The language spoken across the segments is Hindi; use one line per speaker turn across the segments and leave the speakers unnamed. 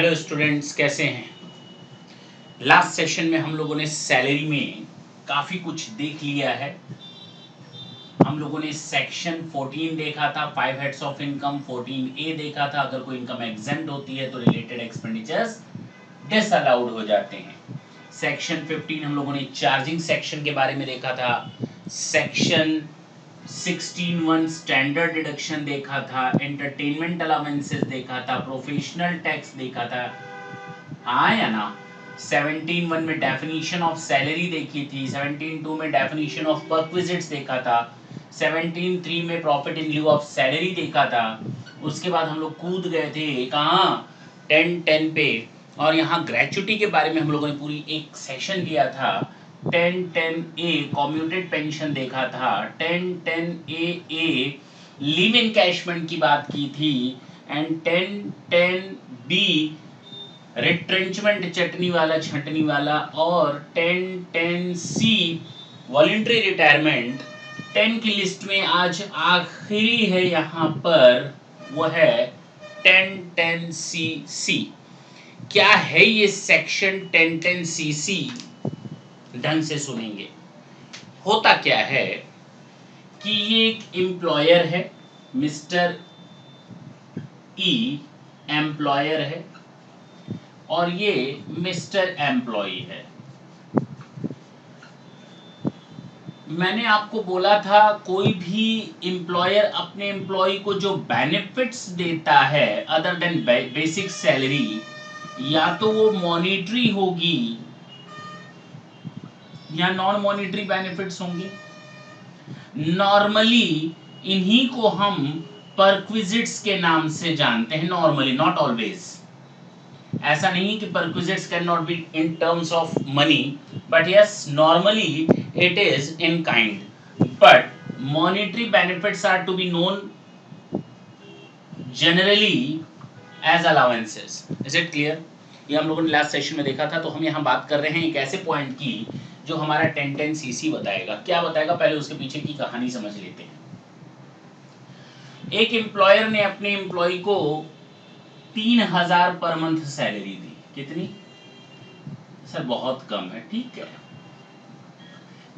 हेलो स्टूडेंट्स, कैसे हैं। लास्ट सेशन में हम लोगों ने सैलरी में काफ़ी कुछ देख लिया है। हम लोगों ने सेक्शन 14 देखा था, 5 हेड्स ऑफ इनकम। 14A देखा था, अगर कोई इनकम एग्जेम्प्ट होती है तो रिलेटेड एक्सपेंडिचर्स डिसअलाउड हो जाते हैं। सेक्शन 15 हम लोगों ने चार्जिंग सेक्शन के बारे में देखा था। सेक्शन 16(1) स्टैंडर्ड डिडक्शन देखा था, एंटरटेनमेंट अलाउंसेस देखा था, प्रोफेशनल टैक्स देखा था, हाँ या ना। 17(1) में डेफिनेशन ऑफ सैलरी देखी थी। 17(2) में डेफिनेशन ऑफ परक्विजिट्स देखा था। 17(3) में profit in lieu of salary देखा था। उसके बाद हम लोग कूद गए थे कहाँ, 10(10) पे, और यहाँ ग्रेचुटी के बारे में हम लोगों ने पूरी एक सेशन लिया था। 10(10)A कम्यूटेड पेंशन देखा था। 10(10)AA लीव इनकैशमेंट की बात की थी। एंड 10(10)B रिट्रेंचमेंट चटनी वाला छटनी वाला, और 10(10)C वॉलंटरी रिटायरमेंट। 10 की लिस्ट में आज आखिरी है यहाँ पर, वो है 10(10)CC। क्या है ये सेक्शन 10(10)CC, ढंग से सुनेंगे। होता क्या है कि ये एक एम्प्लॉयर है, मिस्टर ई एम्प्लॉयर है, और ये मिस्टर एम्प्लॉई है। मैंने आपको बोला था कोई भी एम्प्लॉयर अपने एम्प्लॉय को जो बेनिफिट्स देता है अदर देन बेसिक सैलरी, या तो वो मॉनिटरी होगी या नॉन मॉनिटरी बेनिफिट्स होंगी। नॉर्मली इन्हीं को हम परक्विजिट्स के नाम से जानते हैं, नॉर्मली, नॉट ऑलवेज। ऐसा नहीं कि perquisites cannot be in terms of money, but yes, normally it is in kind, but monetary benefits are to be known generally as allowances. Is it clear? ये हम लोगों ने लास्ट सेशन में देखा था। तो हम यहाँ बात कर रहे हैं एक ऐसे पॉइंट की जो हमारा 10(10)CC बताएगा। क्या बताएगा, पहले उसके पीछे की कहानी समझ लेते हैं। एक एम्प्लॉयर ने अपने एम्प्लॉय को 3,000 पर मंथ सैलरी दी। कितनी सर? बहुत कम है, ठीक है,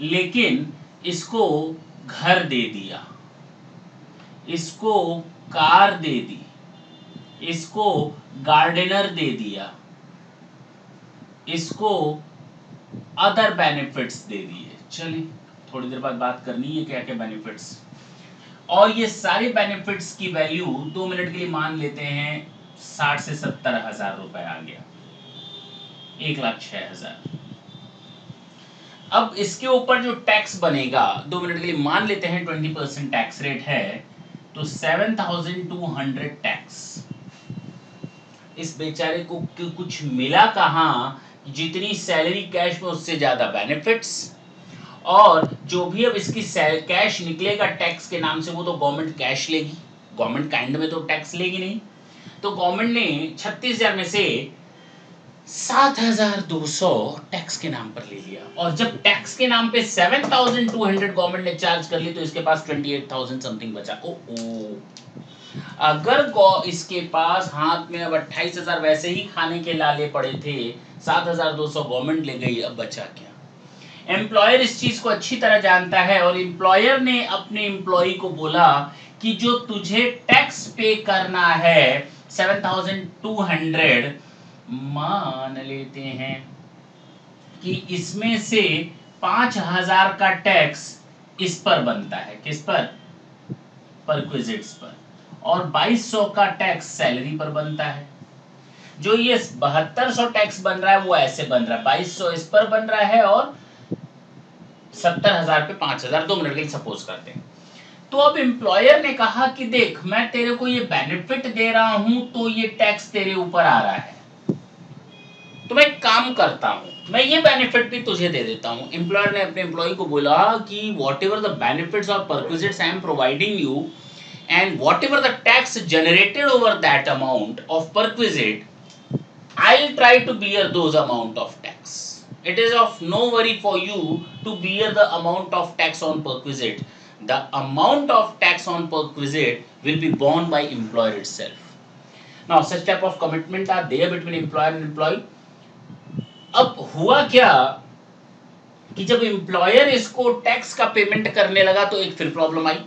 लेकिन इसको घर दे दिया, इसको कार दे दी, इसको गार्डनर दे दिया, इसको अदर बेनिफिट्स दे दिए। चलिए थोड़ी देर बाद बात करनी है क्या क्या बेनिफिट्स, और ये सारे बेनिफिट्स की वैल्यू 2 मिनट के लिए मान लेते हैं 60 से 70 हजार रुपए आ गया, 1,06,000। अब इसके ऊपर जो टैक्स बनेगा, 2 मिनट के लिए मान लेते हैं 20% टैक्स रेट है, तो 7,200 टैक्स। इस बेचारे को कुछ मिला कहाँ, जितनी सैलरी कैश में उससे ज्यादा बेनिफिट्स, और जो भी अब इसकी कैश निकलेगा टैक्स के नाम से वो तो गवर्नमेंट कैश लेगी, गवर्नमेंट काइंड में तो टैक्स लेगी नहीं। तो गवर्नमेंट ने 36,000 में से 7,200 टैक्स के नाम पर ले लिया, और जब टैक्स के नाम पे 7,200 गवर्नमेंट ने चार्ज कर ली तो इसके पास 28,000 समथिंग बचा। ओ अगर इसके पास हाथ में अब 28,000 वैसे ही खाने के लाले पड़े थे, 7,200 गवर्नमेंट ले गई, अब बचा क्या? एम्प्लॉयर इस चीज को अच्छी तरह जानता है, और एम्प्लॉयर ने अपने एम्प्लॉय को बोला कि जो तुझे टैक्स पे करना है 7,200, मान लेते हैं कि इसमें से 5,000 का टैक्स इस पर बनता है। किस पर? परक्विजिट्स पर। और 2,200 का टैक्स सैलरी पर बनता है। जो ये 7,200 टैक्स बन रहा है वो ऐसे बन रहा है, 2,200 इस पर बन रहा है, और 70,000 पे 5,000, 2 मिनट के लिए सपोज करते हैं। तो अब एम्प्लॉयर ने कहा कि देख, मैं तेरे को ये बेनिफिट दे रहा हूं तो ये टैक्स तेरे ऊपर आ रहा है, तो मैं काम करता हूं, मैं ये बेनिफिट भी तुझे दे देता हूं। एम्प्लॉयर ने अपने एम्प्लॉय को बोला कि वॉट एवर द बेनिफिट्स और perquisites I am providing you, and what ever the tax generated over that amount of perquisite, I'll try to bear those amount of tax. It is of no worry for you to bear the amount of tax on perquisite. The amount of tax on perquisite will be borne by employer itself. Now such type of commitment are there between employer and employee. अब हुआ क्या कि जब एम्प्लॉयर इसको टैक्स का पेमेंट करने लगा तो एक फिर प्रॉब्लम आई।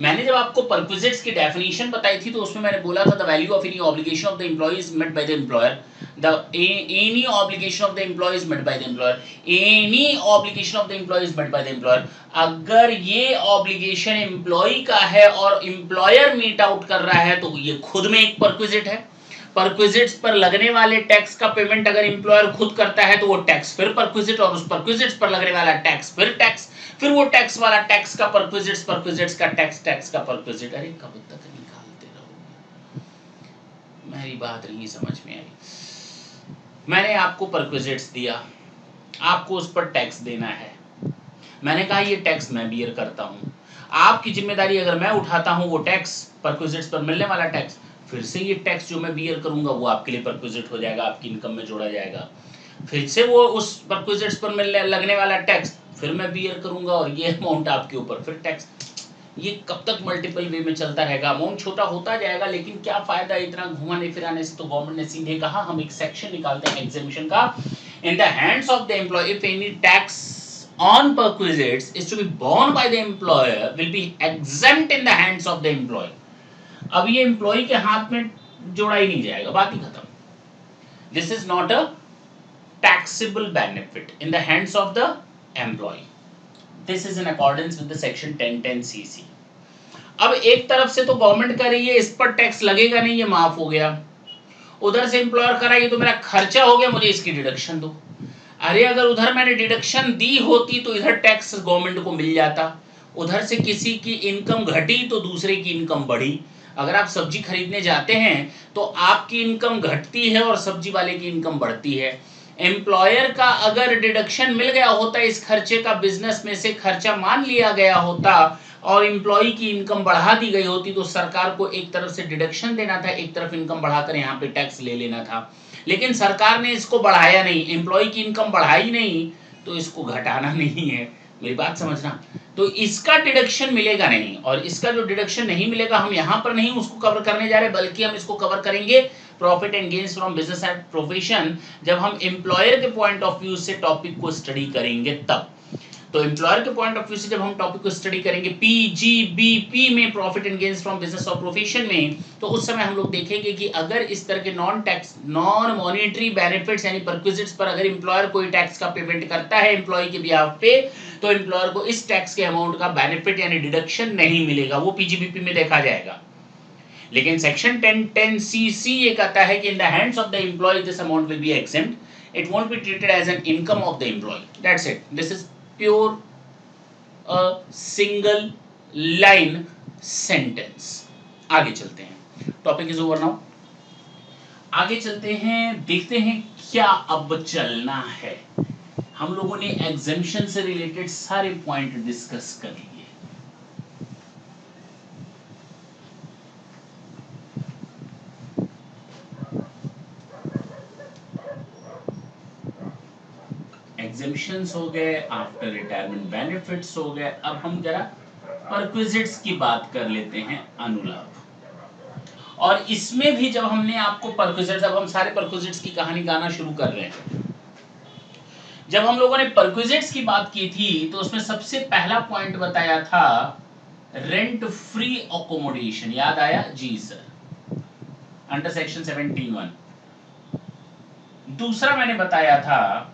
मैंने जब आपको परक्विजिट्स की डेफिनेशन बताई थी तो उसमें मैंने बोला था the value of any obligation of the employee is met by the employer, the any obligation of the employee is met by the employer, any obligation of the employee is met by the employer. अगर ये ऑब्लिगेशन एम्प्लॉय का है और एम्प्लॉयर मीट आउट कर रहा है तो ये खुद में एक परक्विजिट है। परक्विजिट्स पर लगने वाले टैक्स का पेमेंट अगर एम्प्लॉयर खुद करता है तो वो टैक्स फिर परक्विजिट, और उस परक्विजिट्स पर लगने वाला टैक्स फिर टैक्स, फिर वो टैक्स वाला टैक्स का परक्विजिट्स, परक्विजिट्स का टैक्स, टैक्स का परक्विजिट। अरे कब तक निकालते रहोगे, मेरी बात नहीं समझ में आई। मैंने आपको परक्विजिट्स दिया, आपको उस पर टैक्स देना है, मैंने कहा ये टैक्स मैं बियर करता हूं, आपकी जिम्मेदारी अगर मैं उठाता हूं वो टैक्स, परक्विजिट्स पर मिलने वाला टैक्स, फिर से ये टैक्स जो मैं बियर करूंगा वो आपके लिए परक्विजिट हो जाएगा, आपकी इनकम में जोड़ा जाएगा, फिर से वो उस परक्विजिट्स पर मिलने लगने वाला टैक्स फिर मैं बियर करूंगा और ये अमाउंट आपके ऊपर फिर टैक्स। ये कब तक मल्टीपल वे में चलता रहेगा, अमाउंट छोटा होता जाएगा, लेकिन क्या फायदा इतना घुमाने फिराने से। तो गवर्नमेंट ने सीधे कहा हम एक सेक्शन निकालते हैं एग्जामिशन का, in the hands of the employee if any tax on perquisites is to be borne by the employer will be exempt in the hands of the employee। अब ये एम्प्लॉय के हाथ में जोड़ा ही नहीं जाएगा, बात ही खत्म। This is not a taxable benefit in the hands of the employee। This is in accordance with the section 1010 CC। अब एक तरफ से तो गवर्नमेंट कर रही है इस पर टैक्स लगेगा नहीं, ये माफ हो गया, उधर से एम्प्लॉयर कर रहा है ये तो मेरा खर्चा हो गया, मुझे इसकी डिडक्शन दो। अरे अगर उधर मैंने डिडक्शन दी होती तो इधर टैक्स गवर्नमेंट को मिल जाता, उधर से किसी की इनकम घटी तो दूसरे की इनकम बढ़ी। अगर आप सब्जी खरीदने जाते हैं तो आपकी इनकम घटती है और सब्जी वाले की इनकम बढ़ती है। एम्प्लॉयर का अगर डिडक्शन मिल गया होता इस खर्चे का, बिजनेस में से खर्चा मान लिया गया होता और एम्प्लॉय की इनकम बढ़ा दी गई होती तो सरकार को एक तरफ से डिडक्शन देना था, एक तरफ इनकम बढ़ाकर यहाँ पे टैक्स ले लेना था। लेकिन सरकार ने इसको बढ़ाया नहीं, एम्प्लॉय की इनकम बढ़ाई नहीं तो इसको घटाना नहीं है, मेरी बात समझना। तो इसका डिडक्शन मिलेगा नहीं, और इसका जो डिडक्शन नहीं मिलेगा हम यहाँ पर नहीं उसको कवर करने जा रहे, बल्कि हम इसको कवर करेंगे profit and gains from business and profession, जब हम एम्प्लॉयर के पॉइंट ऑफ व्यू से टॉपिक को स्टडी करेंगे तब। तो एम्प्लॉयर के पॉइंट ऑफ व्यू से जब हम टॉपिक को स्टडी करेंगे पीजीबीपी में, profit and gains from business और प्रोफेशन में, तो उस समय हम लोग देखेंगे कि अगर इस तरह के non tax non monetary benefits यानी परक्विजिट्स पर अगर एम्प्लॉयर कोई टैक्स का पेमेंट करता है एम्प्लॉय के बिहाफ पे, तो एम्प्लॉयर को इस टैक्स के अमाउंट का बेनिफिट यानी डिडक्शन नहीं मिलेगा, वो पीजीबीपी में देखा जाएगा। लेकिन सेक्शन 1010 सीसी ये कहता है कि in the hands of the employee this amount will be exempt, it won't be treated as an income of the employee, that's it. This is pure a single line sentence. आगे चलते हैं, टॉपिक इज ओवर नाउ, आगे चलते हैं, देखते हैं क्या अब चलना है। हम लोगों ने एग्जेम्पशन से रिलेटेड सारे पॉइंट डिस्कस कर लिए। एग्जेम्पशंस हो गए, आफ्टर रिटायरमेंट बेनिफिट्स हो गए, अब हम जरा परक्विजिट्स की बात कर लेते हैं, अनुलाभ। और इसमें भी जब हमने आपको परक्विजिट्स, अब हम सारे परक्विजिट्स की कहानी गाना शुरू कर रहे हैं। जब हम लोगों ने परक्विजिट्स की बात की थी तो उसमें सबसे पहला पॉइंट बताया था रेंट फ्री अकोमोडेशन, याद आया? जी सर, अंडर सेक्शन 17(1). दूसरा मैंने बताया था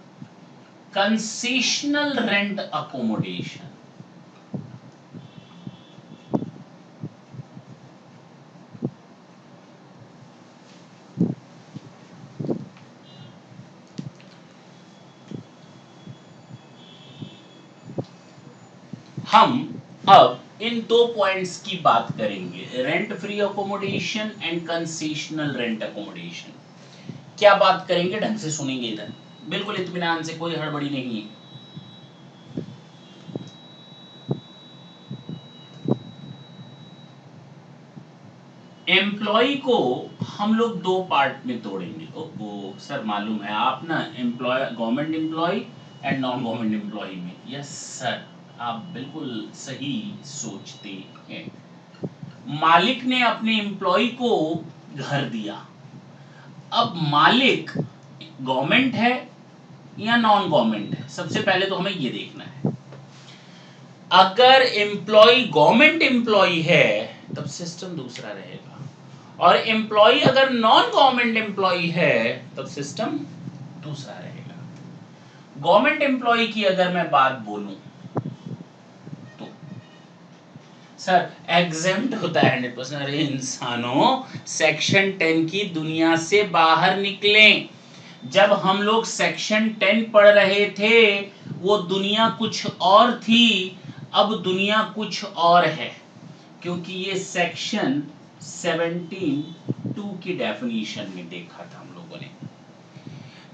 कंसेशनल रेंट अकोमोडेशन, हम अब इन दो पॉइंट्स की बात करेंगे, rent free accommodation and concessional rent accommodation. क्या बात करेंगे, ढंग से सुनेंगे इधर, बिल्कुल इत्मीनान से, कोई हड़बड़ी नहीं है। एम्प्लॉय को हम लोग दो पार्ट में तोड़ेंगे। ओह सर मालूम है आप ना employee, government employee and non government employee में। यस सर, आप बिल्कुल सही सोचते हैं। मालिक ने अपने एम्प्लॉय को घर दिया, अब मालिक गवर्नमेंट है या नॉन गवर्नमेंट है, सबसे पहले तो हमें ये देखना है। अगर एम्प्लॉय गवर्नमेंट एम्प्लॉय है तब सिस्टम दूसरा रहेगा, और एम्प्लॉय अगर नॉन गवर्नमेंट एम्प्लॉय है तब सिस्टम दूसरा रहेगा। गवर्नमेंट एम्प्लॉय की अगर मैं बात बोलूं तो सर एग्जेम्प्ट होता है 100%। अरे इंसानों, सेक्शन 10 की दुनिया से बाहर निकलें। जब हम लोग सेक्शन 10 पढ़ रहे थे वो दुनिया कुछ और थी, अब दुनिया कुछ और है, क्योंकि ये सेक्शन 17(2) की डेफिनेशन में देखा था हम लोगों ने।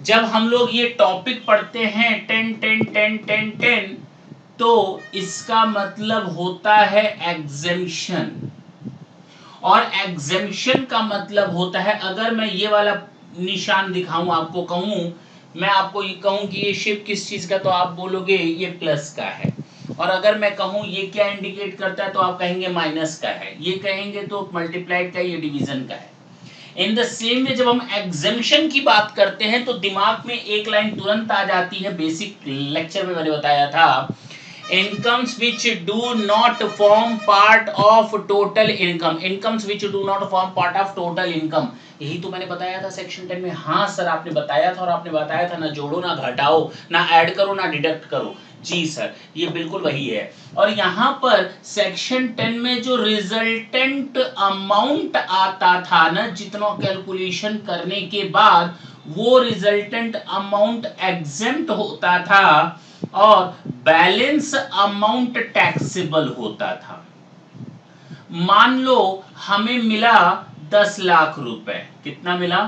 जब हम लोग ये टॉपिक पढ़ते हैं 10 10 10 10 10, तो इसका मतलब होता है एग्जेम्पशन, और एग्जेम्पशन का मतलब होता है, अगर मैं ये वाला निशान दिखाऊं आपको, कहूं मैं आपको ये कहूं कि ये शेप किस चीज का, तो आप बोलोगे ये प्लस का है, और अगर मैं कहूं ये क्या इंडिकेट करता है तो आप कहेंगे माइनस का है, ये कहेंगे तो मल्टीप्लाइड का, ये डिवीजन का है। इन द सेम वे जब हम एग्जेम्पशन की बात करते हैं तो दिमाग में एक लाइन तुरंत आ जाती है, बेसिक लेक्चर में मैंने बताया था, incomes which do not form part of total income, incomes which do not form part of total income, यही तो मैंने बताया था सेक्शन 10 में। हाँ सर आपने बताया था, और आपने बताया था ना जोड़ो ना घटाओ ना ऐड करो ना डिडक्ट करो। जी सर ये बिल्कुल वही है। और यहाँ पर सेक्शन 10 में जो रिजल्टेंट अमाउंट आता था ना, जितना कैलकुलेशन करने के बाद वो रिजल्टेंट अमाउंट एग्जेम्प्ट होता था और बैलेंस अमाउंट टैक्सेबल होता था। मान लो हमें मिला 10 लाख रुपए, कितना मिला,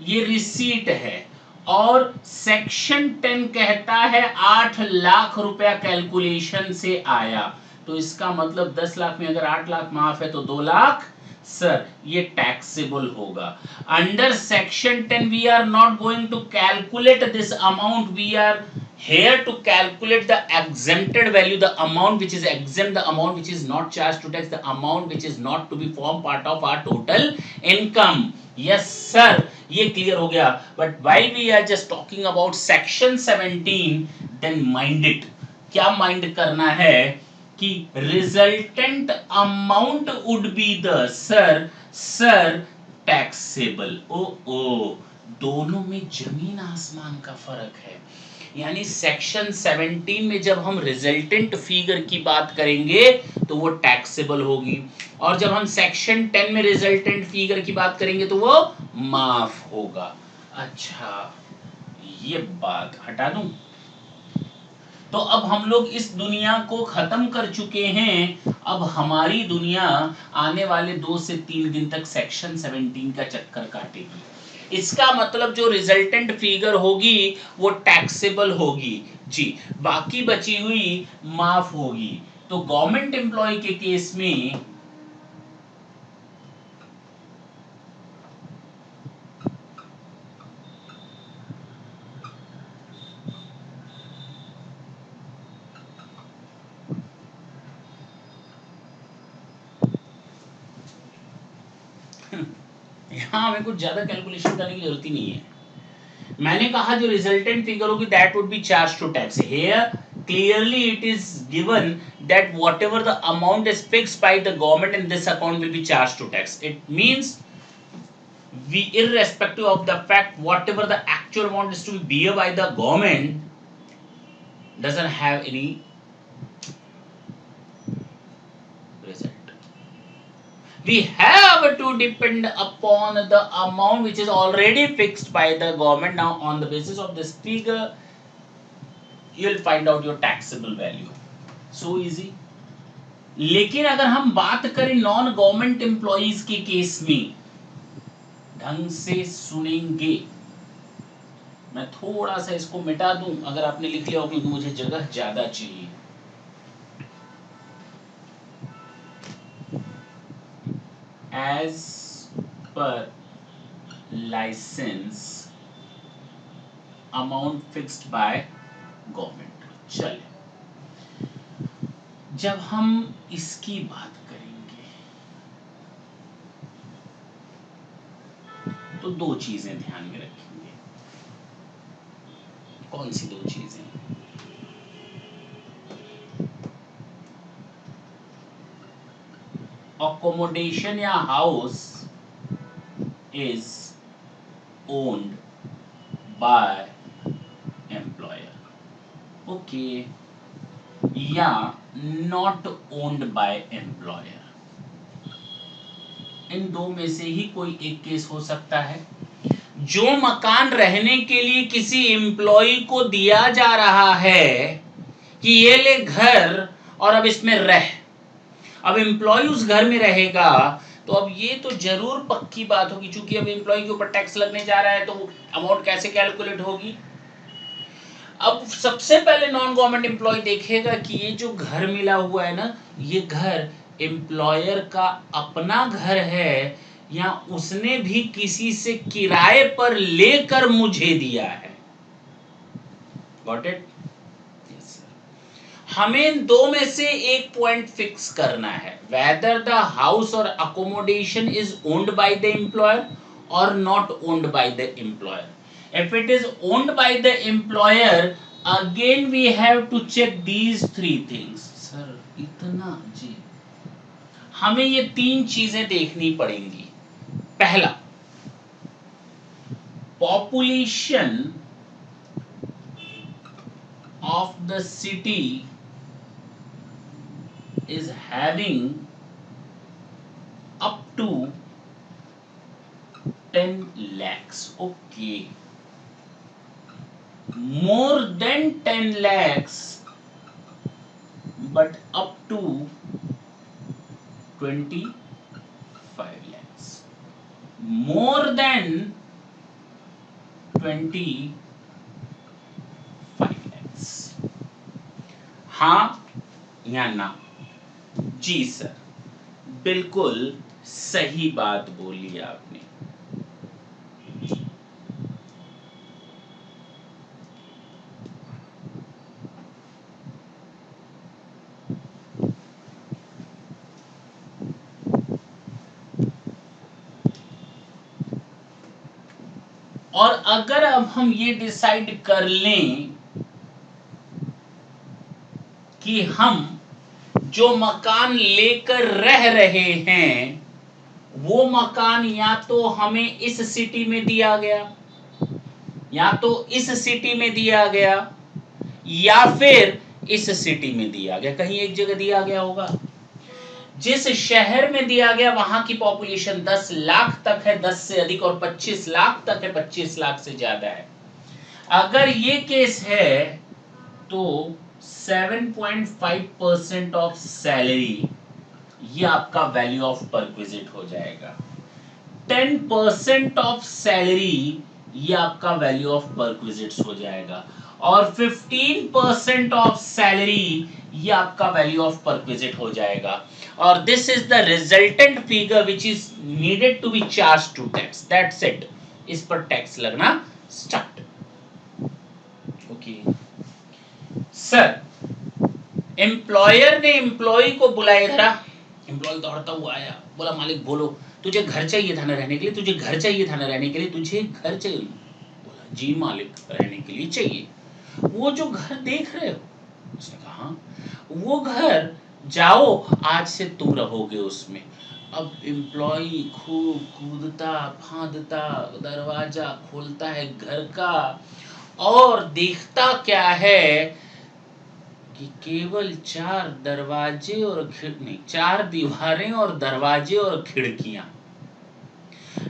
ये रिसीट है, और सेक्शन 10 कहता है 8 लाख रुपया कैलकुलेशन से आया, तो इसका मतलब 10 लाख में अगर 8 लाख माफ है तो 2 लाख सर ये टैक्सेबल होगा। Under section 10 we are not going to calculate this amount, we are here to calculate the exempted value, the amount which is exempt, the amount which is not charged to tax, the amount which is not to be form part of our total income. Yes sir, ये clear हो गया। But while we are just talking about section 17, then mind it, क्या mind करना है कि resultant amount would be the sir taxable। ओ दोनों में जमीन आसमान का फर्क है। यानी सेक्शन 17 में जब हम रिजल्टेंट फिगर की बात करेंगे तो वो टैक्सेबल होगी, और जब हम सेक्शन 10 में रिजल्टेंट फिगर की बात करेंगे तो वो माफ होगा। अच्छा ये बात हटा दूं, तो अब हम लोग इस दुनिया को खत्म कर चुके हैं। अब हमारी दुनिया आने वाले 2 से 3 दिन तक सेक्शन 17 का चक्कर काटेगी। इसका मतलब जो रिजल्टेंट फिगर होगी वो टैक्सेबल होगी जी, बाकी बची हुई माफ होगी। तो गवर्नमेंट एम्प्लॉय के केस में यहां हमें कुछ ज्यादा कैलकुलेशन करने की जरूरत ही नहीं है। मैंने कहा जो रिजल्टेंट फिगर होगी that would be charge to tax. Here clearly it is given that whatever the amount is fixed by the government in this account will be charged to tax. It means we, irrespective of the fact whatever the actual amount is to be bear by the government, doesn't have any result. We have to depend upon the amount which is already fixed by the government. Now on the basis of this figure you will find out your taxable value. So easy. लेकिन अगर हम बात करें नॉन गवर्नमेंट एम्प्लॉइज के केस में, ढंग से सुनेंगे, मैं थोड़ा सा इसको मिटा दूं अगर आपने लिख लिया हो, क्योंकि मुझे जगह ज्यादा चाहिए। As per licence amount fixed by government. चलिए जब हम इसकी बात करेंगे तो दो चीजें ध्यान में रखेंगे। कौन सी दो चीजें? अकोमोडेशन या house is owned by employer, okay, या नॉट ओन्ड बाय एम्प्लॉयर। इन दो में से ही कोई एक केस हो सकता है। जो मकान रहने के लिए किसी एम्प्लॉय को दिया जा रहा है कि ये ले घर और अब इसमें रह, अब एम्प्लॉय उस घर में रहेगा, तो अब ये तो जरूर पक्की बात होगी, क्योंकि अब एम्प्लॉय के ऊपर टैक्स लगने जा रहा है, तो वो अमाउंट कैसे कैलकुलेट होगी? अब सबसे पहले नॉन गवर्नमेंट एम्प्लॉय देखेगा कि ये जो घर मिला हुआ है ना, ये घर एम्प्लॉयर का अपना घर है या उसने भी किसी से किराए पर लेकर मुझे दिया है। Got it? हमें दो में से एक पॉइंट फिक्स करना है, वेदर द हाउस और accommodation is owned by the employer और not owned by the employer. If it is owned by the employer, again we have to check these three things. Sir, इतना जी, हमें ये तीन चीजें देखनी पड़ेंगी। पहला, population of the city is having up to 10 lakhs. Okay. More than 10 lakhs, but up to 25 lakhs. More than 25 lakhs. हाँ या ना? जी सर, बिल्कुल सही बात बोली आपने। और अगर अब हम ये डिसाइड कर लें कि हम जो मकान लेकर रह रहे हैं वो मकान या तो हमें इस सिटी में दिया गया, या तो इस सिटी में दिया गया, या फिर इस सिटी में दिया गया, कहीं एक जगह दिया गया होगा। जिस शहर में दिया गया वहां की पॉपुलेशन 10 लाख तक है, 10 से अधिक, और 25 लाख तक है, 25 लाख से ज्यादा है। अगर ये केस है तो 7.5% ऑफ सैलरी ये आपका वैल्यू ऑफ परक्विजिट हो जाएगा। 10% ऑफ सैलरी ये आपका वैल्यू ऑफ परक्विजिट्स हो जाएगा, और 15% ऑफ सैलरी ये आपका वैल्यू ऑफ परक्विजिट हो जाएगा। और this is the resultant figure which is needed to be charge to tax. That's it, इस पर टैक्स लगना स्टार्ट। ओके सर, एम्प्लॉयर ने एम्प्लॉय को बुलाया, इधर आ। एम्प्लॉय दौड़ता हुआ आया, बोला मालिक बोलो, तुझे घर चाहिए था ना रहने के लिए, तुझे घर चाहिए था ना रहने के लिए, तुझे घर चाहिए? बोला जी मालिक, रहने के लिए चाहिए। वो जो घर देख रहे हो, उसने कहा हाँ, वो घर जाओ, आज से तुम रहोगे उसमें। अब एम्प्लॉय खूब कूदता फांदता दरवाजा खोलता है घर का, और देखता क्या है कि केवल 4 दरवाजे और नहीं, 4 दीवारें और दरवाजे और खिड़कियां,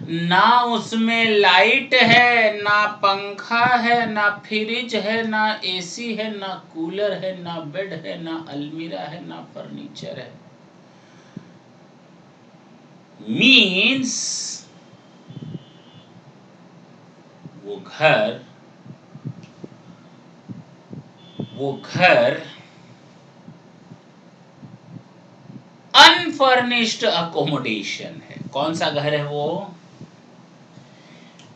ना उसमें लाइट है, ना पंखा है, ना फ्रिज है, ना एसी है, ना कूलर है, ना बेड है, ना अलमीरा है, ना फर्नीचर है। मीन्स वो घर अनफर्निश्ड अकोमोडेशन है। कौन सा घर है वो?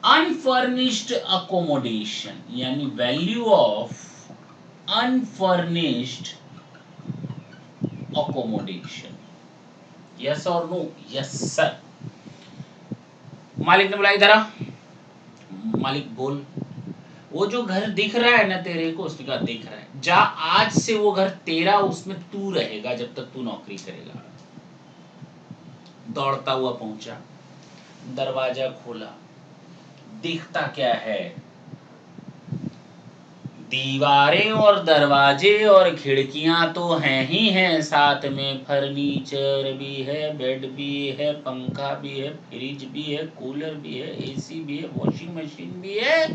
अनफर्निश्ड अकोमोडेशन, यानी value of unfurnished accommodation. Yes और नो? Yes sir. मालिक ने बोला इधर आ, मालिक बोल, वो जो घर दिख रहा है ना तेरे को, उसने कहा दिख रहा है, जा आज से वो घर तेरा, उसमें तू रहेगा जब तक तू नौकरी करेगा। दौड़ता हुआ पहुंचा, दरवाजा खोला, दिखता क्या है, दीवारें और दरवाजे और खिड़कियां तो हैं ही हैं, साथ में फर्नीचर भी है, बेड भी है, पंखा भी है, फ्रिज भी है, कूलर भी है, एसी भी है, वॉशिंग मशीन भी है,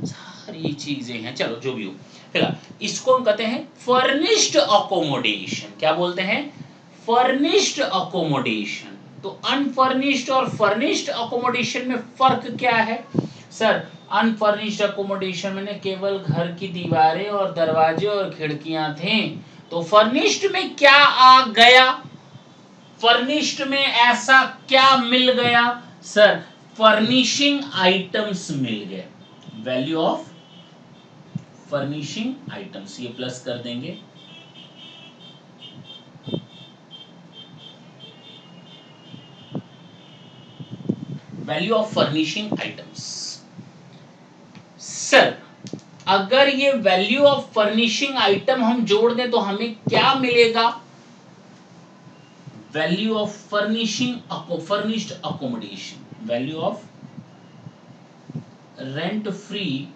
सारी चीजें हैं। चलो जो भी हो, फिलहाल इसको हम कहते हैं फर्निश्ड अकोमोडेशन। क्या बोलते हैं? Furnished accommodation. तो अनफर्निश्ड और फर्निश्ड अकोमोडेशन में फर्क क्या है? सर, अनफर्निश्ड अकोमोडेशन में केवल घर की दीवारें और दरवाजे और खिड़कियां थे, तो फर्निश्ड में क्या आ गया? फर्निश्ड में ऐसा क्या मिल गया? सर, फर्निशिंग आइटम्स मिल गए। वैल्यू ऑफ फर्निशिंग आइटम्स, ये प्लस कर देंगे। Value of furnishing items. Sir, अगर ये वैल्यू ऑफ फर्निशिंग आइटम हम जोड़ दें तो हमें क्या मिलेगा? Value of furnished accommodation, value of rent free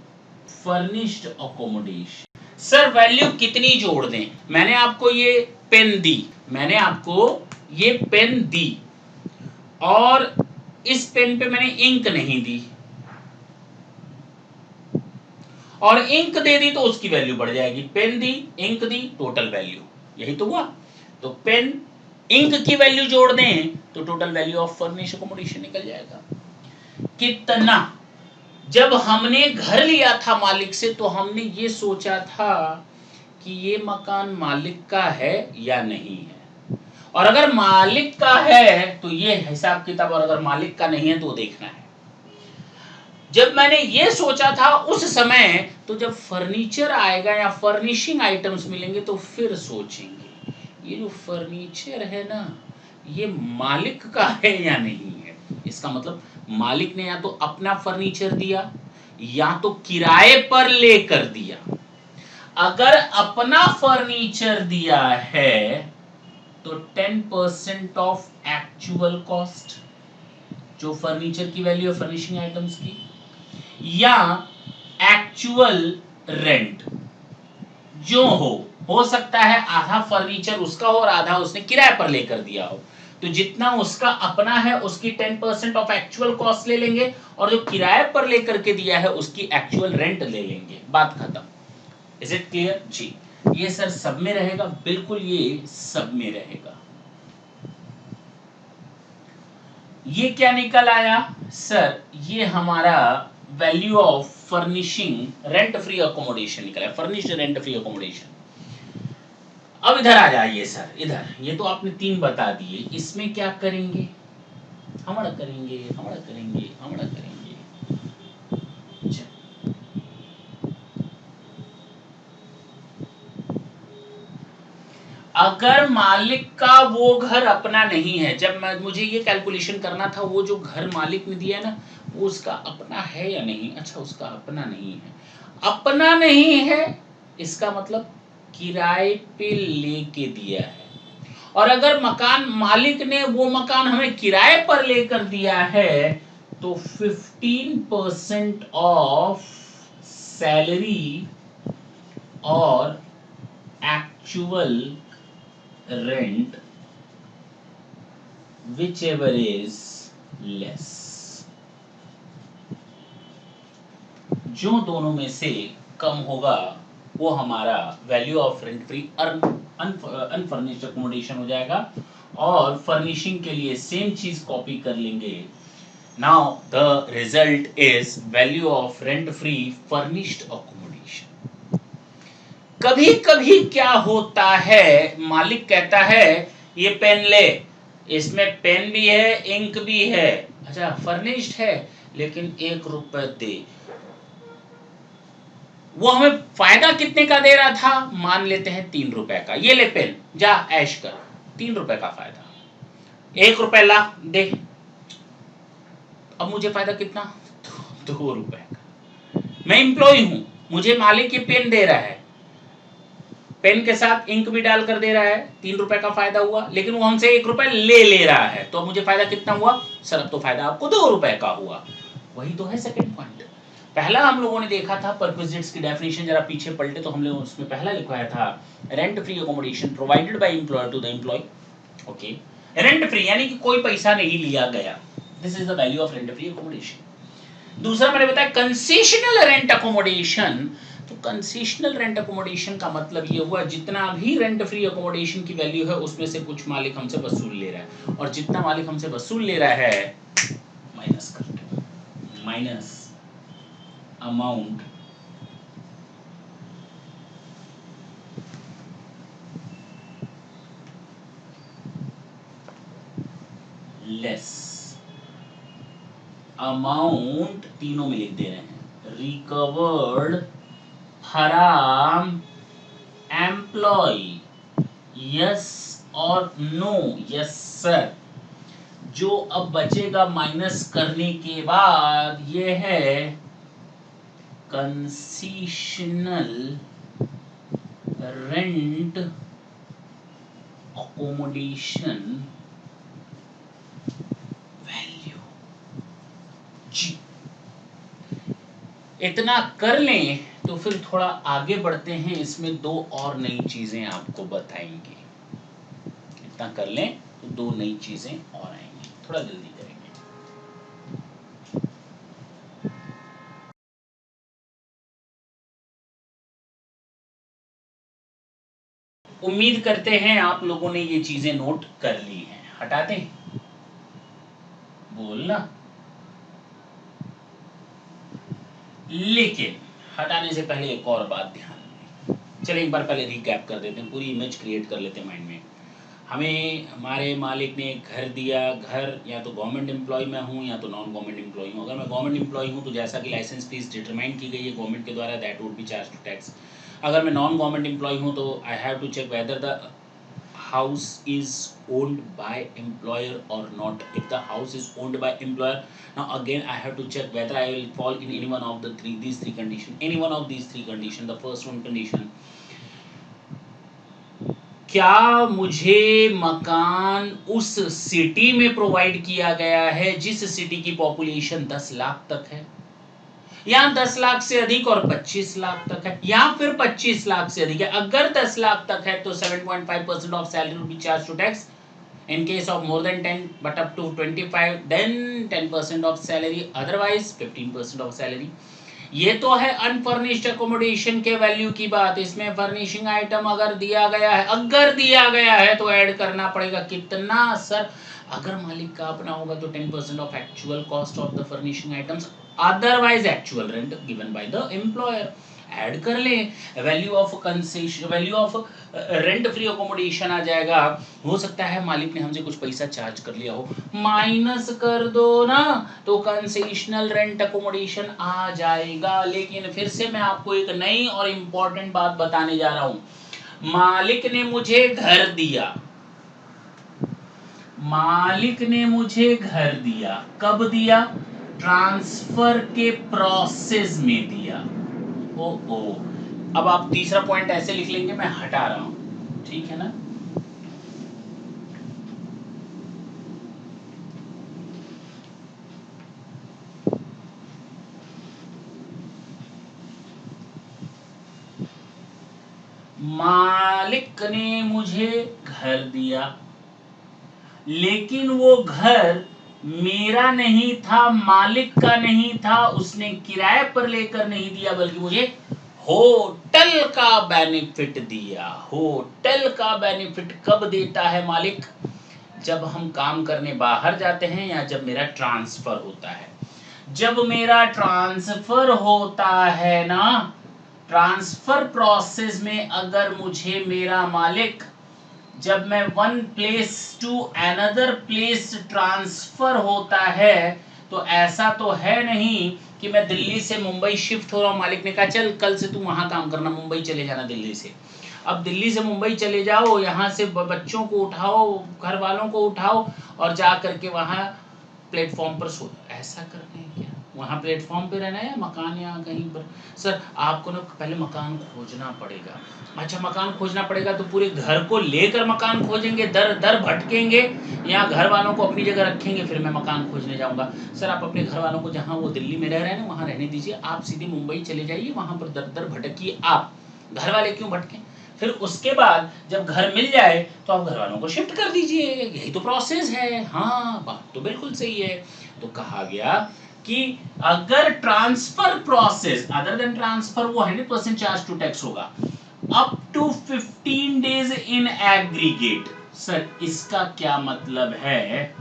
furnished accommodation. Sir, value कितनी जोड़ दें? मैंने आपको ये पेन दी, मैंने आपको ये पेन दी, और इस पेन पे मैंने इंक नहीं दी, और इंक दे दी तो उसकी वैल्यू बढ़ जाएगी। पेन दी, इंक दी, टोटल वैल्यू, यही तो हुआ। तो पेन इंक की वैल्यू जोड़ दें तो total value of furnished accommodation निकल जाएगा। कितना? जब हमने घर लिया था मालिक से तो हमने ये सोचा था कि ये मकान मालिक का है या नहीं है, और अगर मालिक का है तो ये हिसाब किताब, और अगर मालिक का नहीं है तो देखना है। जब मैंने ये सोचा था उस समय, तो जब फर्नीचर आएगा या फर्निशिंग आइटम्स मिलेंगे तो फिर सोचेंगे ये जो फर्नीचर है ना, ये मालिक का है या नहीं है। इसका मतलब मालिक ने या तो अपना फर्नीचर दिया या तो किराए पर लेकर दिया। अगर अपना फर्नीचर दिया है तो 10% ऑफ एक्चुअल कॉस्ट, जो फर्नीचर की वैल्यू है फर्निशिंग आइटम्स की, या एक्चुअल रेंट जो हो सकता है आधा फर्नीचर उसका हो और आधा उसने किराए पर लेकर दिया हो, तो जितना उसका अपना है उसकी 10% ऑफ एक्चुअल कॉस्ट ले लेंगे, और जो किराए पर लेकर के दिया है उसकी एक्चुअल रेंट ले लेंगे। बात खत्म। Is it clear? जी, ये सर सब में रहेगा, बिल्कुल ये सब में रहेगा। ये क्या निकल आया सर? ये हमारा value of furnishing rent free accommodation निकला है, फर्निश्ड रेंट फ्री अकोमोडेशन। अब इधर आ जाइए सर, इधर ये तो आपने 3 बता दिए, इसमें क्या करेंगे? हमारा करेंगे, हमारा करेंगे, हमारा करेंगे। अगर मालिक का वो घर अपना नहीं है, जब मुझे ये कैलकुलेशन करना था, वो जो घर मालिक ने दिया है ना, वो उसका अपना है या नहीं? अच्छा, उसका अपना नहीं है। अपना नहीं है इसका मतलब किराए पे लेके दिया है, और अगर मकान मालिक ने वो मकान हमें किराए पर लेकर दिया है तो 15% ऑफ सैलरी और actual rent whichever is less, जो दोनों में से कम होगा वो हमारा value of rent free unfurnished accommodation हो जाएगा, और फर्निशिंग के लिए सेम चीज कॉपी कर लेंगे। Now the result is value of rent free furnished accommodation. कभी कभी क्या होता है, मालिक कहता है ये पेन ले, इसमें पेन भी है, इंक भी है, अच्छा फर्निश्ड है, लेकिन 1 रुपए दे। वो हमें फायदा कितने का दे रहा था? मान लेते हैं 3 रुपए का। ये ले पेन, जा ऐश कर, 3 रुपए का फायदा, 1 रुपए ला दे। अब मुझे फायदा कितना? 2 रुपए का। मैं एम्प्लॉय हूं, मुझे मालिक ये पेन दे रहा है, पेन के साथ इंक भी डाल कर दे रहा है, 3 रुपए का फायदा हुआ, लेकिन वो हमसे 1 रुपए ले रहा है, तो मुझे फायदा कितना हुआ सर? अब तो फायदा आपको 2 रुपए का हुआ। वही तो है सेकंड पॉइंट। पहला हम लोगों ने देखा था परक्विजिट्स की डेफिनेशन, जरा पीछे पलटे तो हमने उसमें पहला लिखवाया था rent free accommodation provided by employer to the employee. Okay, rent free यानी कि कोई पैसा नहीं लिया गया, this is the value of rent free accommodation. दूसरा मैंने बताया कंसेशनल रेंट अकोमोडेशन। तो कंसेशनल रेंट अकोमोडेशन का मतलब ये हुआ जितना भी रेंट फ्री अकोमोडेशन की वैल्यू है उसमें से कुछ मालिक हमसे वसूल ले रहा है, और जितना मालिक हमसे वसूल ले रहा है माइनस कर दो, माइनस अमाउंट लेस अमाउंट, तीनों में लिख दे रहे हैं, रिकवर्ड फ्रॉम एम्प्लॉय, यस और नो? Yes sir. जो अब बचेगा माइनस करने के बाद ये है कंसेशनल रेंट अकोमोडेशन वैल्यू जी। इतना कर लें तो फिर थोड़ा आगे बढ़ते हैं, इसमें 2 और नई चीजें आपको बताएंगे। इतना कर लें तो 2 नई चीजें और आएंगी, थोड़ा जल्दी करेंगे। उम्मीद करते हैं आप लोगों ने ये चीजें नोट कर ली हैं। हटा दें? बोलना। लेकिन हटाने से पहले एक और बात ध्यान में, चलिए एक बार पहले रिकैप कर देते हैं, पूरी इमेज क्रिएट कर लेते हैं माइंड में। हमें हमारे मालिक ने घर दिया, घर या तो गवर्नमेंट एम्प्लॉय में हूँ या तो नॉन गवर्नमेंट एम्प्लॉय हूँ। अगर मैं गवर्नमेंट एम्प्लॉय हूँ तो जैसा कि लाइसेंस फीस डिटरमाइन की गई है गवर्नमेंट के द्वारा, that would be charge to tax. अगर मैं नॉन गवर्नमेंट एम्प्लॉय हूँ तो I have to check whether the house is owned by employer or not. If the house is owned by employer, now again I have to check whether I will fall in any one of these three condition, any one of these three condition. The first one condition, क्या मुझे मकान उस सिटी में प्रोवाइड किया गया है जिस सिटी की पॉपुलेशन 10 लाख तक है, या 10 लाख से अधिक और 25 लाख तक है, या फिर 25 लाख से अधिक है। अगर 10 लाख तक है तो 7.5% of salary will be charge to tax. In case of more than 10 but up to 25 then 10% of salary, otherwise 15% of salary। ये तो है अनफर्निश्ड अकोमोडेशन के वैल्यू की बात। इसमें फर्निशिंग आइटम अगर दिया गया है तो ऐड करना पड़ेगा कितना सर? अगर मालिक का अपना होगा तो 10% of actual cost of the furnishing items, otherwise actual rent given by the employer. Add कर ले, value of concession, value of rent free accommodation आ जाएगा। हो सकता है मालिक ने हमसे कुछ पैसा चार्ज कर लिया हो, माइनस कर दो ना तो कंसेशनल रेंट अकोमोडेशन आ जाएगा। लेकिन फिर से मैं आपको एक नई और इंपॉर्टेंट बात बताने जा रहा हूं। मालिक ने मुझे घर दिया, मालिक ने मुझे घर दिया, कब दिया? ट्रांसफर के प्रोसेस में दिया। ओ अब आप तीसरा पॉइंट ऐसे लिख लेंगे, मैं हटा रहा हूं, ठीक है ना? मालिक ने मुझे घर दिया, लेकिन वो घर मेरा नहीं था, मालिक का नहीं था, उसने किराए पर लेकर नहीं दिया, बल्कि मुझे होटल का बेनिफिट दिया। होटल का बेनिफिट कब देता है मालिक? जब हम काम करने बाहर जाते हैं या जब मेरा ट्रांसफर होता है। जब मेरा ट्रांसफर होता है ना, ट्रांसफर प्रोसेस में अगर मुझे मेरा मालिक, जब मैं one place to another place transfer होता है तो ऐसा तो है नहीं कि मैं दिल्ली से मुंबई शिफ्ट हो रहा हूँ, मालिक ने कहा चल कल से तू वहां काम करना, मुंबई चले जाना दिल्ली से। अब दिल्ली से मुंबई चले जाओ, यहाँ से बच्चों को उठाओ, घर वालों को उठाओ और जा करके वहां प्लेटफॉर्म पर सो। ऐसा करते हैं क्या? वहाँ प्लेटफॉर्म पे रहना है या मकान या कहीं पर? सर आपको ना पहले मकान खोजना पड़ेगा। अच्छा मकान खोजना पड़ेगा तो पूरे घर को लेकर मकान खोजेंगे, दर दर भटकेंगे या घर वालों को अपनी जगह रखेंगे फिर मैं मकान खोजने जाऊंगा? सर आप अपने घर वालों को जहाँ वो दिल्ली में रह रहे हैं ना वहाँ रहने दीजिए, आप सीधे मुंबई चले जाइए, वहाँ पर दर दर भटकिए आप, घर वाले क्यों भटकें? फिर उसके बाद जब घर मिल जाए तो आप घर वालों को शिफ्ट कर दीजिए, यही तो प्रोसेस है। हाँ बात तो बिल्कुल सही है। तो कहा गया कि अगर transfer process other than transfer वो 100% चार्ज टू टैक्स होगा up to 15 days in aggregate. Sir इसका क्या मतलब है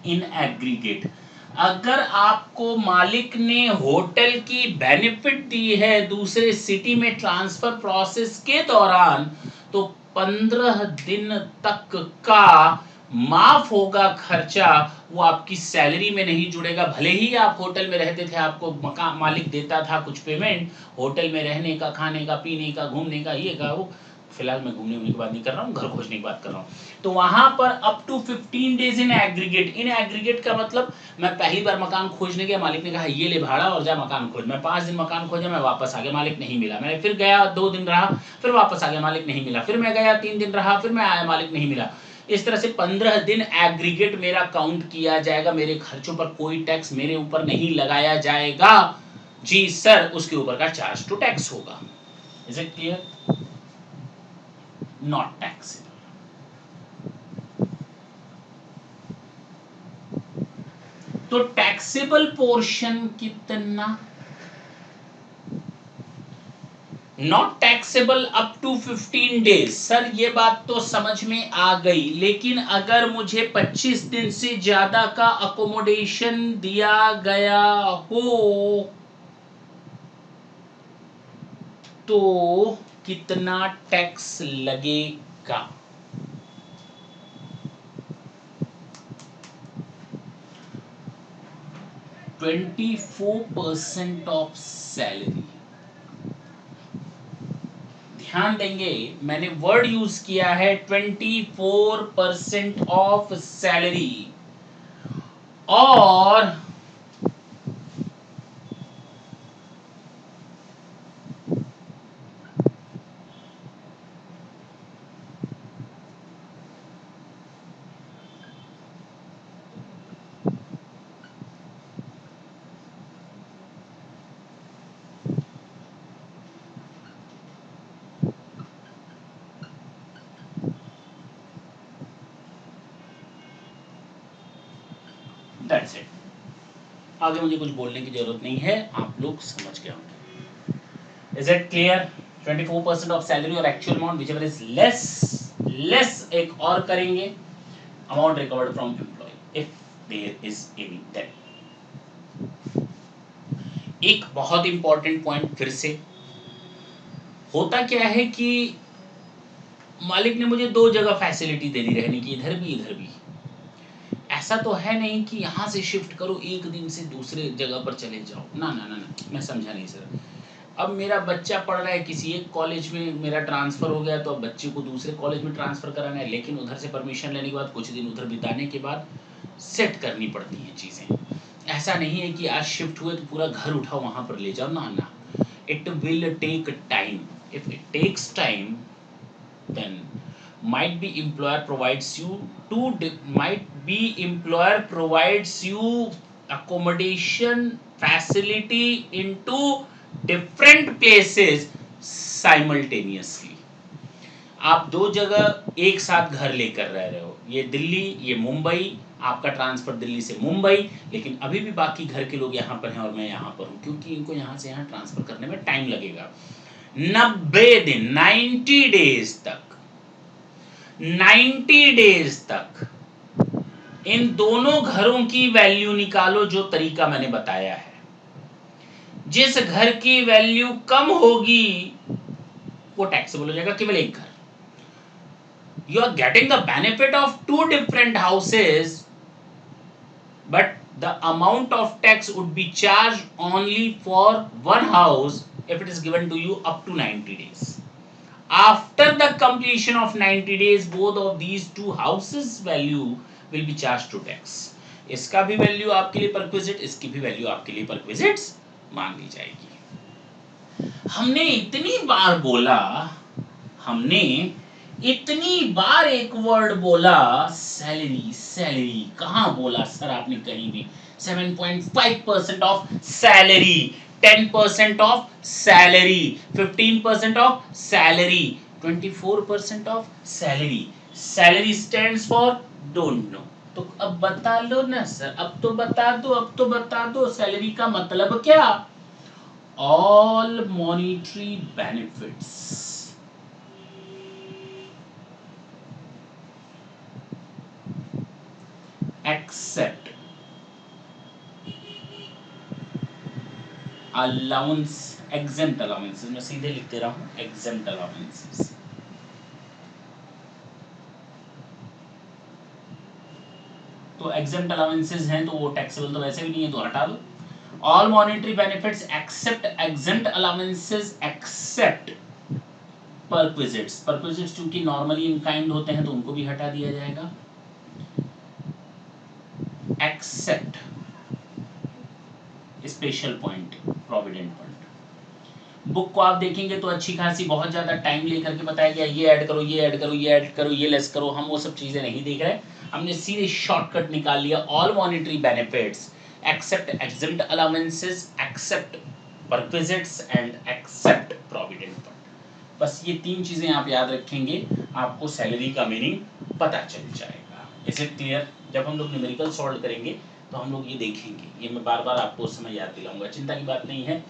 इन एग्रीगेट? अगर आपको मालिक ने होटल की बेनिफिट दी है दूसरे सिटी में ट्रांसफर प्रोसेस के दौरान तो 15 दिन तक का माफ होगा खर्चा, वो आपकी सैलरी में नहीं जुड़ेगा। भले ही आप होटल में रहते थे, आपको मकान मालिक देता था कुछ पेमेंट होटल में रहने का, खाने का, पीने का, घूमने का, ये का वो, फिलहाल मैं घूमने की बात नहीं कर रहा हूँ, घर खोजने की बात कर रहा हूँ। तो वहां पर up to 15 days in aggregate. In aggregate का मतलब मैं पहली बार मकान खोजने गया, मालिक ने कहा ये ले भाड़ा और जा मकान खोज। मैं 5 दिन मकान खोजा, मैं वापस आ गया, मालिक नहीं मिला। मैं फिर गया 2 दिन रहा, फिर वापस आ गया, मालिक नहीं मिला। फिर मैं गया 3 दिन रहा, फिर मैं आया, मालिक नहीं मिला। इस तरह से 15 दिन एग्रीगेट मेरा काउंट किया जाएगा, मेरे खर्चों पर कोई टैक्स मेरे ऊपर नहीं लगाया जाएगा। जी सर, उसके ऊपर का चार्ज टू टैक्स होगा। Is it clear? Not taxable. तो टैक्सेबल पोर्शन कितना? Not taxable up to 15 days. Sir ये बात तो समझ में आ गई, लेकिन अगर मुझे 25 दिन से ज्यादा का अकोमोडेशन दिया गया हो तो कितना टैक्स लगेगा? %24 ऑफ सैलरी। ध्यान देंगे मैंने वर्ड यूज किया है 24% ऑफ सैलरी। और दैट्स इट। आगे मुझे कुछ बोलने की जरूरत नहीं है, आप लोग समझ गए होंगे। Is it clear? 24% of salary और actual amount which ever is less एक और करेंगे, amount recovered from employ if there is any debt. एक बहुत इंपॉर्टेंट पॉइंट फिर से, होता क्या है कि मालिक ने मुझे 2 जगह फैसिलिटी दे दी रहने की, इधर भी इधर भी। ऐसा तो है नहीं कि यहाँ से शिफ्ट करो एक दिन से दूसरे जगह पर चले जाओ, ना ना ना ना, मैं समझा नहीं सर। अब मेरा बच्चा पढ़ रहा है किसी एक कॉलेज में, मेरा ट्रांसफर हो गया तो अब बच्चे को दूसरे कॉलेज में ट्रांसफर कराना है, लेकिन उधर से परमिशन लेने के बाद कुछ दिन उधर बिताने के बाद सेट करनी पड़ती हैं चीज़ें। ऐसा नहीं है कि आज शिफ्ट हुए तो पूरा घर उठाओ वहाँ पर ले जाओ, ना ना, it will take time. If it takes time then might be employer provides you accommodation facility into different places simultaneously। आप 2 जगह एक साथ घर लेकर रह रहे हो, ये दिल्ली ये मुंबई, आपका ट्रांसफर दिल्ली से मुंबई, लेकिन अभी भी बाकी घर के लोग यहाँ पर हैं और मैं यहाँ पर हूँ, क्योंकि इनको यहाँ से यहाँ ट्रांसफर करने में टाइम लगेगा। 90 दिन 90 डेज तक 90 डेज तक इन दोनों घरों की वैल्यू निकालो, जो तरीका मैंने बताया है। जिस घर की वैल्यू कम होगी वो टैक्सेबल हो जाएगा, केवल एक घर। You are getting the benefit of 2 different houses, but the amount of tax would be charged only for one house if it is given to you up to 90 days. After the completion of 90 days, both of these 2 houses value will be charged to tax. इसका भी वैल्यू आपके लिए परक्विजिट, इसकी भी वैल्यू आपके लिए परक्विजिट्स मान ली जाएगी। हमने इतनी बार बोला, हमने इतनी बार एक वर्ड बोला सैलरी सैलरी, कहां बोला सर आपने कहीं भी? 7.5% of salary, 10% of salary, 15% of salary, 24% of salary. Salary stands for don't know. तो अब बता लो ना सर, अब तो बता दो, अब तो बता दो सैलरी का मतलब क्या? All monetary benefits except allowance, exempt allowances, मैं सीधे लिख दे रहा हूं, एग्जेम्प्ट अलाउंसेस। तो एग्जेम्प्ट अलाउंसेस हैं तो वो टैक्सेबल तो वैसे भी नहीं है, तो हटा दो। All monetary benefits except exempt allowances except perquisites. Perquisites चूंकि नॉर्मली इन काइंड होते हैं तो उनको भी हटा दिया जाएगा। Except special point, provident fund. Book को आप देखेंगे तो अच्छी खासी बहुत ज्यादा टाइम लेकर के बताया गया, ये ऐड करो, ये ऐड करो, ये ऐड करो, ये लेस करो। हम वो सब चीजें नहीं देख रहे, हमने सीधे शॉर्टकट निकाल लिया। All monetary benefits except exempt allowances except perquisites and except provident fund. बस ये तीन चीजें आप याद रखेंगे, आपको सैलरी का मीनिंग पता चल जाएगा। Is it clear? जब हम लोग न्यूमेरिकल सॉल्व करेंगे तो हम लोग ये देखेंगे, ये मैं बार बार आपको उस समय याद दिलाऊंगा, चिंता की बात नहीं है।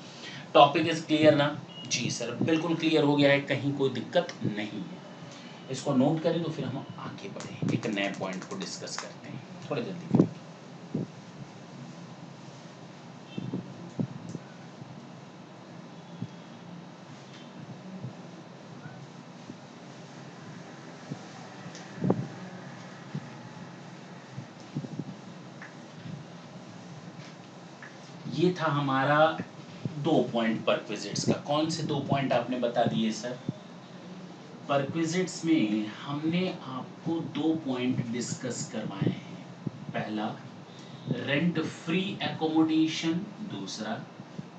टॉपिक इज क्लियर ना? जी सर, बिल्कुल क्लियर हो गया है, कहीं कोई दिक्कत नहीं है। इसको नोट करें तो फिर हम आगे बढ़ें, एक नए पॉइंट को डिस्कस करते हैं। थोड़ी जल्दी करें। ये था हमारा 2 पॉइंट परक्विजिट्स का। कौन से 2 पॉइंट आपने बता दिए सर? परक्विजिट्स में हमने आपको 2 पॉइंट डिस्कस करवाए हैं। पहला रेंट फ्री एकोमोडेशन, दूसरा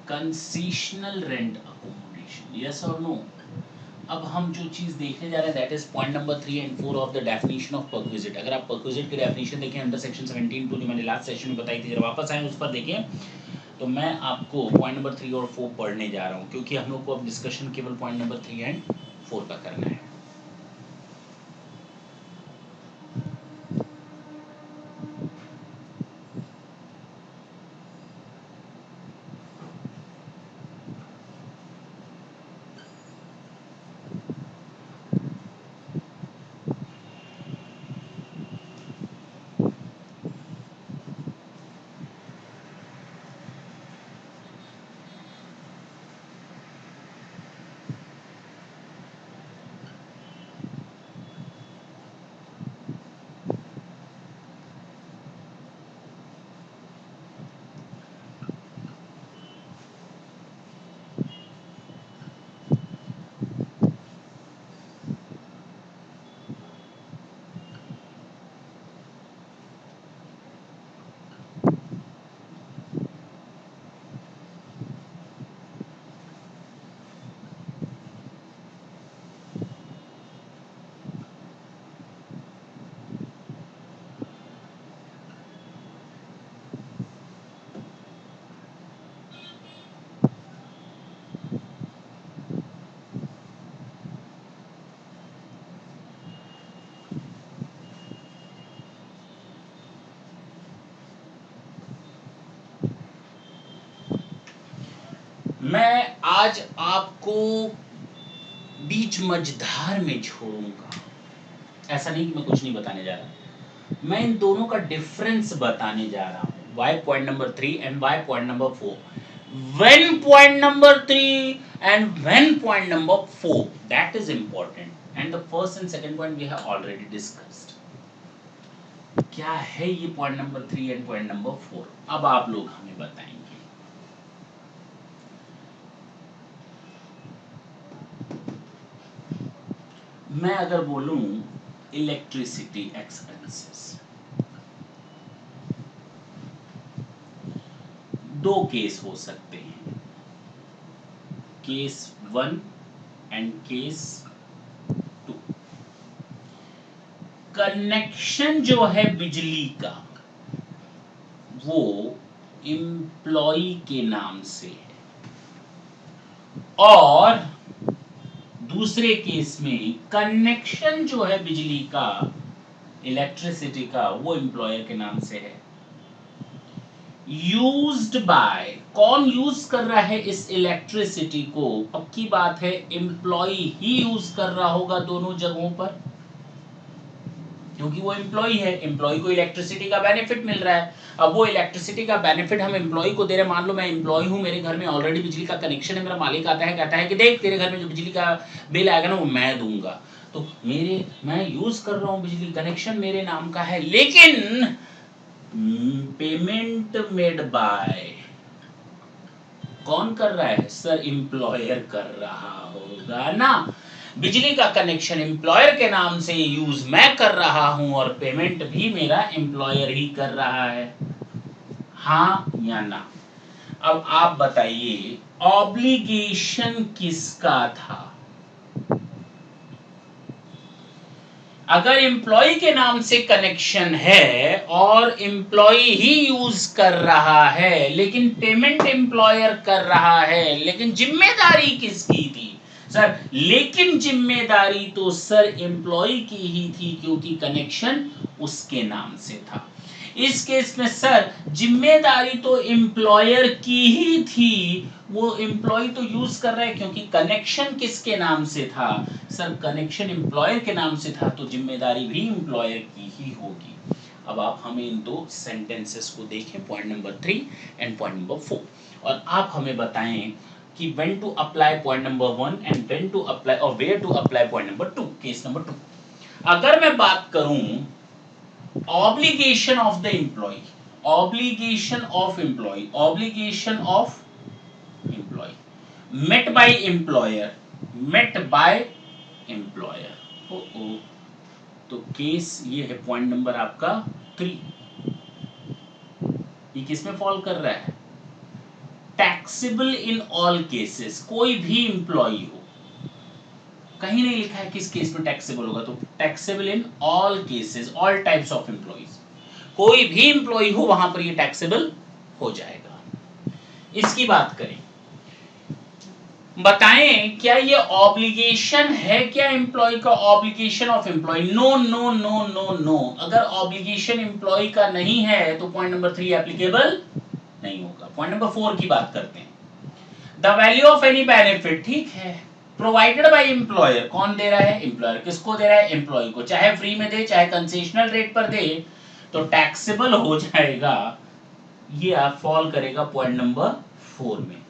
कंसेशनल रेंट अकोमोडेशन। यस और नो? अब हम जो चीज देखने जा रहे हैं that is point number 3 and 4 of the definition of perquisite. अगर आप परक्विजिट की डेफिनेशन देखें अंडर सेक्शन 17(2) जो मैंने लास्ट सेशन में बताई थी, जरा वापस आए उस पर देखें, तो मैं आपको पॉइंट नंबर 3 और 4 पढ़ने जा रहा हूँ, क्योंकि हम लोग को अब डिस्कशन केवल पॉइंट नंबर 3 एंड 4 का करना है। मैं आज आपको बीच मझधार में छोड़ूंगा। ऐसा नहीं कि मैं कुछ नहीं बताने जा रहा, मैं इन दोनों का डिफरेंस बताने जा रहा हूं। Why point number 3 and why point number 4, when point number 3 and when point number 4, that is important, and the first and second point we have already discussed. क्या है ये point number 3 and point number 4? अब आप लोग हमें बताएंगे। मैं अगर बोलूं इलेक्ट्रिसिटी एक्सपेंसेस, दो केस हो सकते हैं, केस 1 एंड केस 2। कनेक्शन जो है बिजली का वो एम्प्लॉई के नाम से है, और दूसरे केस में कनेक्शन जो है बिजली का, इलेक्ट्रिसिटी का, वो एम्प्लॉयर के नाम से है। यूज्ड बाय, कौन यूज कर रहा है इस इलेक्ट्रिसिटी को? पक्की बात है एम्प्लॉय ही यूज कर रहा होगा दोनों जगहों पर, क्योंकि वो एम्प्लॉय है, एम्प्लॉय को इलेक्ट्रिसिटी का बेनिफिट मिल रहा है। अब वो इलेक्ट्रिसिटी का बेनिफिट हम एम्प्लॉय को दे रहे हैं। मान लो मैं एम्प्लॉय हूं, मेरे घर में ऑलरेडी बिजली का कनेक्शन है, मेरा मालिक आता है, कहता है कि देख तेरे घर में जो बिजली का बिल आएगा ना वो मैं दूंगा, तो मैं यूज कर रहा हूं बिजली, कनेक्शन मेरे नाम का है, लेकिन पेमेंट मेड बाय कौन कर रहा है? सर एम्प्लॉयर कर रहा होगा ना। बिजली का कनेक्शन एम्प्लॉयर के नाम से यूज मैं कर रहा हूं और पेमेंट भी मेरा एम्प्लॉयर ही कर रहा है, हाँ या ना? अब आप बताइए ऑब्लिगेशन किसका था? अगर एम्प्लॉय के नाम से कनेक्शन है और एम्प्लॉय ही यूज कर रहा है, लेकिन पेमेंट एम्प्लॉयर कर रहा है, लेकिन जिम्मेदारी किसकी थी? सर लेकिन जिम्मेदारी तो सर एम्प्लॉय की ही थी, क्योंकि कनेक्शन उसके नाम से था। इस केस में सर जिम्मेदारी तो एम्प्लॉयर की ही थी, वो एम्प्लॉय तो यूज कर रहा है, क्योंकि कनेक्शन किसके नाम से था? सर कनेक्शन एम्प्लॉयर के नाम से था, तो जिम्मेदारी भी एम्प्लॉयर की ही होगी। अब आप हमें इन दो सेंटेंसेस को देखें, point number 3 and point number 4, और आप हमें बताएं कि when to apply point number 1 and when to apply or where to apply point number 2, case number 2। अगर मैं बात करूं obligation of the employee, obligation of employee, obligation of employee met by employer, met by employer, तो केस ये है पॉइंट नंबर आपका 3, ये किस में फॉल कर रहा है? टैक्सेबल इन ऑल केसेस, कोई भी एम्प्लॉई हो, कहीं नहीं लिखा है किस केस में टैक्सेबल होगा, तो taxable in all cases, all types of employees, कोई भी एम्प्लॉई हो वहां पर ये टैक्सेबल हो जाएगा। इसकी बात करें, बताएं क्या ये ऑब्लिगेशन है क्या एम्प्लॉय का? Obligation of employee, no no no no no. अगर ऑब्लिगेशन एम्प्लॉय का नहीं है तो पॉइंट नंबर 3 एप्लीकेबल नहीं होगा। पॉइंट नंबर 4 की बात करते हैं, the value of any benefit, ठीक है, प्रोवाइडेड बाय एम्प्लॉयर, कौन दे रहा है? एम्प्लॉयर। किसको दे रहा है? एम्प्लॉय को, चाहे फ्री में दे चाहे कंसेशनल रेट पर दे, तो टैक्सेबल हो जाएगा, ये आप फॉल करेगा पॉइंट नंबर 4 में।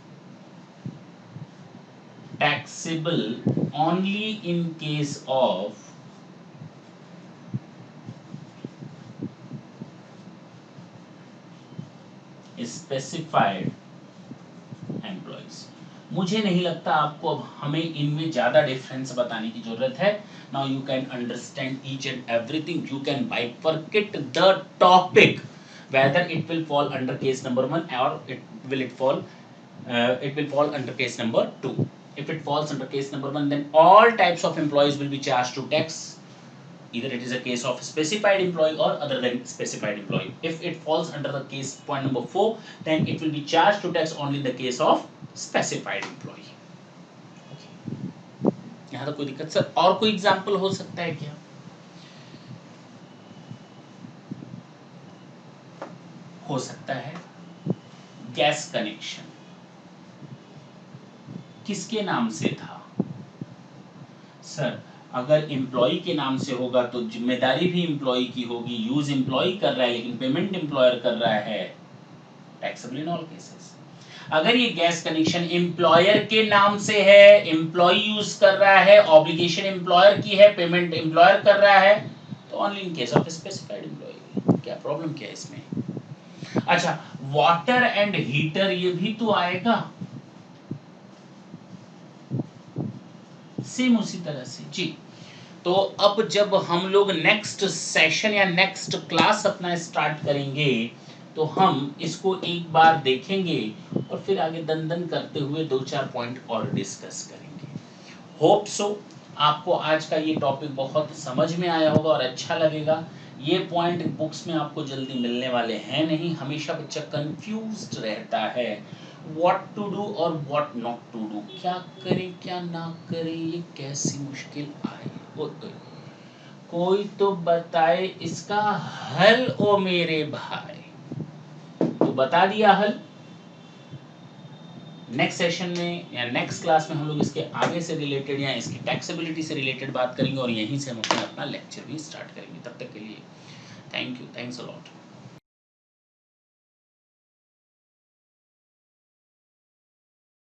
Taxable only in case of specified employees. मुझे नहीं लगता आपको अब हमें इनमें ज्यादा डिफरेंस बताने की जरूरत है। Now you can understand each and everything, you can bifurcate the topic whether it will fall under case number 1 or it will fall under case number 2. If it falls under case number 1, then all types of employees will be charged to tax, either it is a case of specified employee or other than specified employee. If it falls under the case point number 4, then it will be charged to tax only in the case of specified employee. यहाँ तक कोई दिक्कत? सर और कोई एग्जांपल हो सकता है क्या? हो सकता है गैस कनेक्शन किसके नाम से था? सर अगर एम्प्लॉय के नाम से होगा तो जिम्मेदारी भी एम्प्लॉय की होगी, यूज एम्प्लॉय कर रहा है लेकिन पेमेंट एम्प्लॉयर कर रहा है, टैक्सेबल इन ऑल केसेस। अगर ये गैस कनेक्शन एम्प्लॉयर के नाम से है, एम्प्लॉय यूज कर रहा है, ऑब्लिगेशन एम्प्लॉयर की है, पेमेंट एम्प्लॉयर कर रहा है, तो only in case of specified employee. क्या प्रॉब्लम क्या है इसमें? अच्छा, वाटर एंड हीटर ये भी तो आएगा सेम उसी तरह से जी। तो अब जब हम लोग नेक्स्ट सेशन या नेक्स्ट क्लास अपना स्टार्ट करेंगे तो हम इसको एक बार देखेंगे और फिर आगे दन करते हुए 2-4 पॉइंट और डिस्कस करेंगे। होप सो आपको आज का ये टॉपिक बहुत समझ में आया होगा और अच्छा लगेगा। ये पॉइंट बुक्स में आपको जल्दी मिलने वाले हैं नहीं। हमेशा बच्चा कंफ्यूज्ड रहता है व्हाट टू डू और व्हाट नॉट टू डू, क्या करें क्या ना करें, ये कैसी मुश्किल आई। कोई तो बताए इसका हल ओ मेरे भाई। तो बता दिया हल। नेक्स्ट सेशन में या नेक्स्ट क्लास में हम लोग इसके आगे से रिलेटेड या इसकी टैक्सेबिलिटी से रिलेटेड बात करेंगे और यहीं से हम अपना लेक्चर भी स्टार्ट करेंगे। तब तक के लिए thank you, thanks a lot.